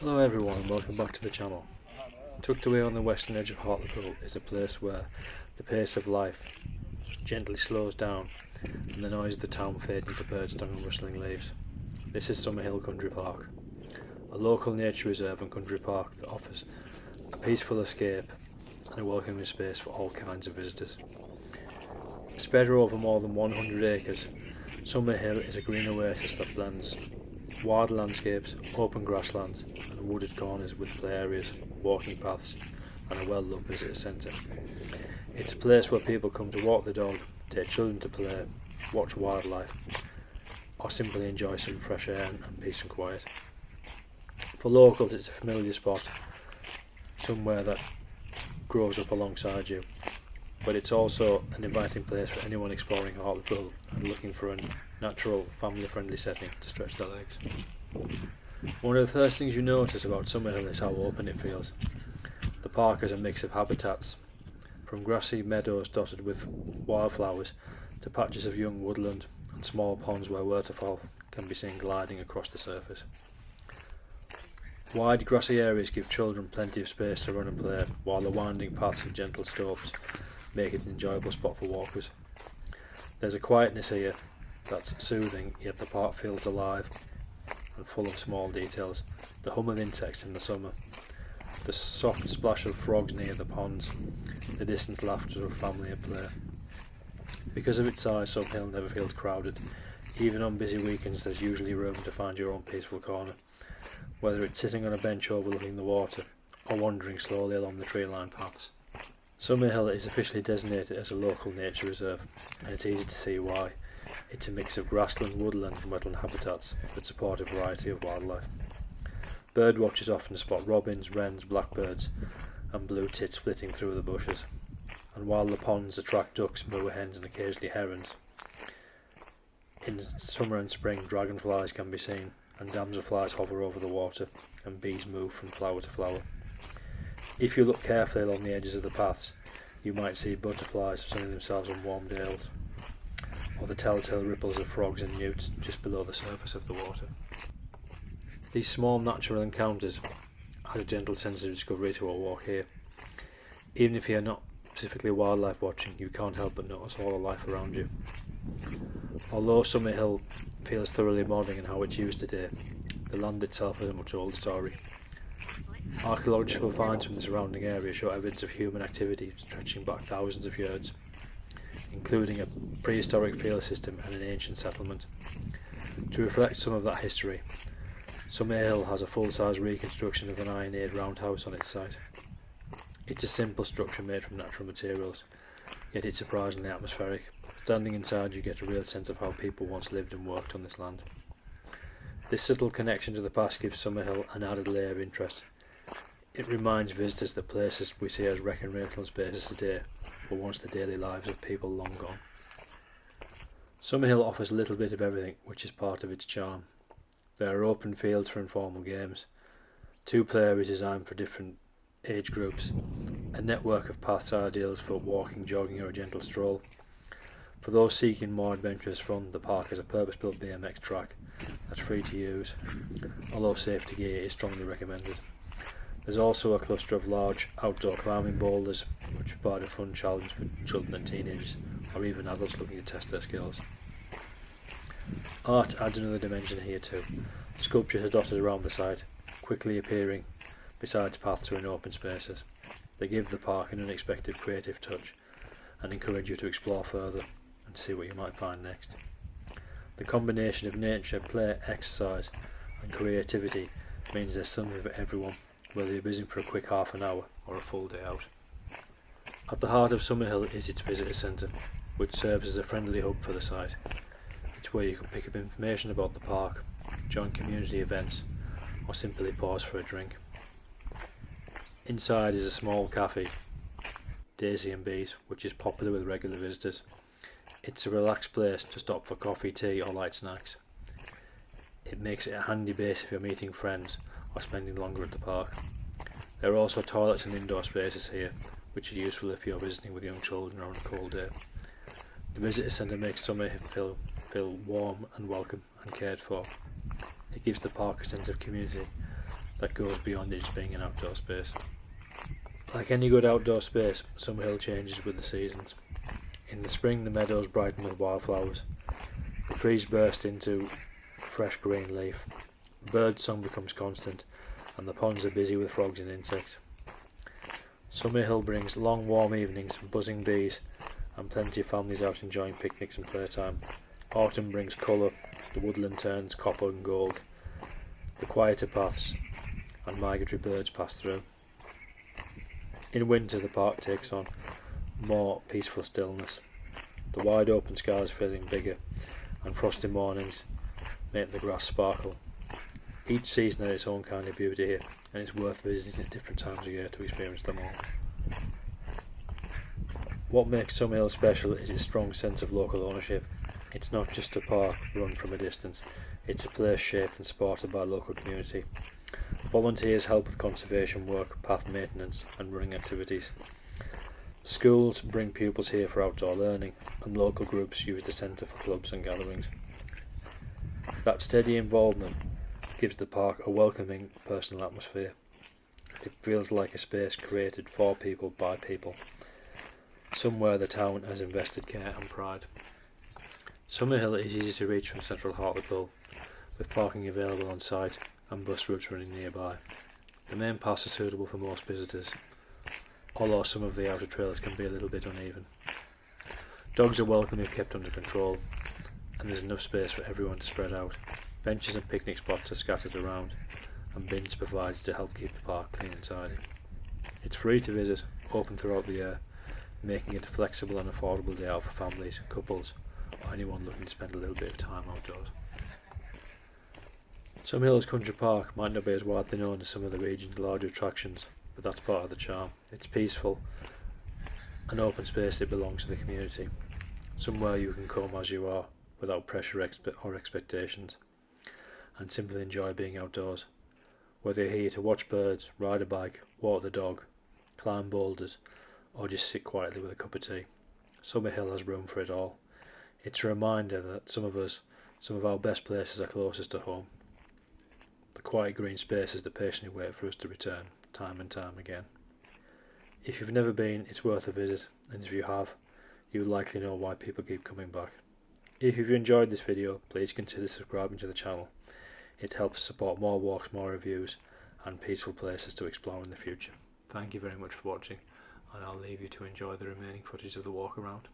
Hello everyone and welcome back to the channel. Tucked away on the western edge of Hartlepool is a place where the pace of life gently slows down and the noise of the town fades into birdsong and rustling leaves. This is Summerhill Country Park, a local nature reserve and country park that offers a peaceful escape and a welcoming space for all kinds of visitors. Spread over more than 100 acres, Summerhill is a green oasis that blends wild landscapes, open grasslands and wooded corners with play areas, walking paths and a well-loved visitor centre. It's a place where people come to walk the dog, take children to play, watch wildlife or simply enjoy some fresh air and peace and quiet. For locals it's a familiar spot, somewhere that grows up alongside you, but it's also an inviting place for anyone exploring Hartlepool and looking for a natural, family-friendly setting to stretch their legs. One of the first things you notice about Summerhill is how open it feels. The park is a mix of habitats, from grassy meadows dotted with wildflowers to patches of young woodland and small ponds where waterfowl can be seen gliding across the surface. Wide grassy areas give children plenty of space to run and play, while the winding paths and gentle slopes make it an enjoyable spot for walkers. There's a quietness here that's soothing, yet the park feels alive and full of small details. The hum of insects in the summer, the soft splash of frogs near the ponds, the distant laughter of family at play. Because of its size, Summerhill never feels crowded. Even on busy weekends there's usually room to find your own peaceful corner, whether it's sitting on a bench overlooking the water or wandering slowly along the tree-lined paths. Summerhill is officially designated as a local nature reserve, and it's easy to see why. It's a mix of grassland, woodland and wetland habitats that support a variety of wildlife. Birdwatchers often spot robins, wrens, blackbirds and blue tits flitting through the bushes, and while the ponds attract ducks, moorhens and occasionally herons, in summer and spring dragonflies can be seen, and damselflies hover over the water and bees move from flower to flower. If you look carefully along the edges of the paths, you might see butterflies sunning themselves on warm dales, or the telltale ripples of frogs and newts just below the surface of the water. These small natural encounters add a gentle sense of discovery to a walk here. Even if you're not specifically wildlife watching, you can't help but notice all the life around you. Although Summerhill feels thoroughly modern in how it's used today, the land itself has a much older story. Archaeological finds from the surrounding area show evidence of human activity stretching back thousands of years, including a prehistoric field system and an ancient settlement. To reflect some of that history, Summerhill has a full-size reconstruction of an iron-age roundhouse on its site. It's a simple structure made from natural materials, yet it's surprisingly atmospheric. Standing inside you get a real sense of how people once lived and worked on this land. This subtle connection to the past gives Summerhill an added layer of interest. It reminds visitors that places we see as wreck and rental spaces today were once the daily lives of people long gone. Summerhill offers a little bit of everything, which is part of its charm. There are open fields for informal games, 2 play areas designed for different age groups, a network of paths ideal for walking, jogging or a gentle stroll. For those seeking more adventurous fun, the park has a purpose-built BMX track that's free to use, although safety gear is strongly recommended. There's also a cluster of large outdoor climbing boulders which provide a fun challenge for children and teenagers, or even adults looking to test their skills. Art adds another dimension here too. Sculptures are dotted around the site, quickly appearing besides paths or in open spaces. They give the park an unexpected creative touch and encourage you to explore further and see what you might find next. The combination of nature, play, exercise and creativity means there's something for everyone, whether you're visiting for a quick half an hour or a full day out. At the heart of Summerhill is its visitor centre, which serves as a friendly hub for the site. It's where you can pick up information about the park, join community events or simply pause for a drink. Inside is a small cafe, Daisy and Bees, which is popular with regular visitors. It's a relaxed place to stop for coffee, tea or light snacks. It makes it a handy base if you're meeting friends or spending longer at the park. There are also toilets and indoor spaces here, which are useful if you're visiting with young children or on a cold day. The visitor centre makes Summerhill feel warm and welcome and cared for. It gives the park a sense of community that goes beyond it just being an outdoor space. Like any good outdoor space, Summerhill changes with the seasons. In the spring, the meadows brighten with wildflowers. The trees burst into fresh green leaf. Bird song becomes constant, and the ponds are busy with frogs and insects. Summerhill brings long warm evenings, buzzing bees, and plenty of families out enjoying picnics and playtime. Autumn brings colour, the woodland turns copper and gold. The quieter paths and migratory birds pass through. In winter, the park takes on more peaceful stillness. The wide open skies are feeling bigger, and frosty mornings make the grass sparkle. Each season has its own kind of beauty here, and it's worth visiting at different times of year to experience them all. What makes Summerhill special is its strong sense of local ownership. It's not just a park run from a distance, it's a place shaped and supported by a local community. Volunteers help with conservation work, path maintenance and running activities. Schools bring pupils here for outdoor learning, and local groups use the centre for clubs and gatherings. That steady involvement gives the park a welcoming, personal atmosphere. It feels like a space created for people by people, somewhere the town has invested care and pride. Summerhill is easy to reach from central Hartlepool, with parking available on site and bus routes running nearby. The main paths are suitable for most visitors, although some of the outer trails can be a little bit uneven. Dogs are welcome if kept under control, and there's enough space for everyone to spread out. Benches and picnic spots are scattered around, and bins provided to help keep the park clean and tidy. It's free to visit, open throughout the year, making it a flexible and affordable day out for families, couples, or anyone looking to spend a little bit of time outdoors. Summerhill Country Park might not be as widely known as some of the region's larger attractions, but that's part of the charm. It's peaceful, an open space that belongs to the community, somewhere you can come as you are, without pressure or expectations, and simply enjoy being outdoors. Whether you're here to watch birds, ride a bike, walk the dog, climb boulders, or just sit quietly with a cup of tea, Summerhill has room for it all. It's a reminder that some of our best places are closest to home. The quiet green spaces that patiently wait for us to return, time and time again. If you've never been, it's worth a visit, and if you have, you'll likely know why people keep coming back. If you've enjoyed this video, please consider subscribing to the channel. It helps support more walks, more reviews, and peaceful places to explore in the future. Thank you very much for watching, and I'll leave you to enjoy the remaining footage of the walk around.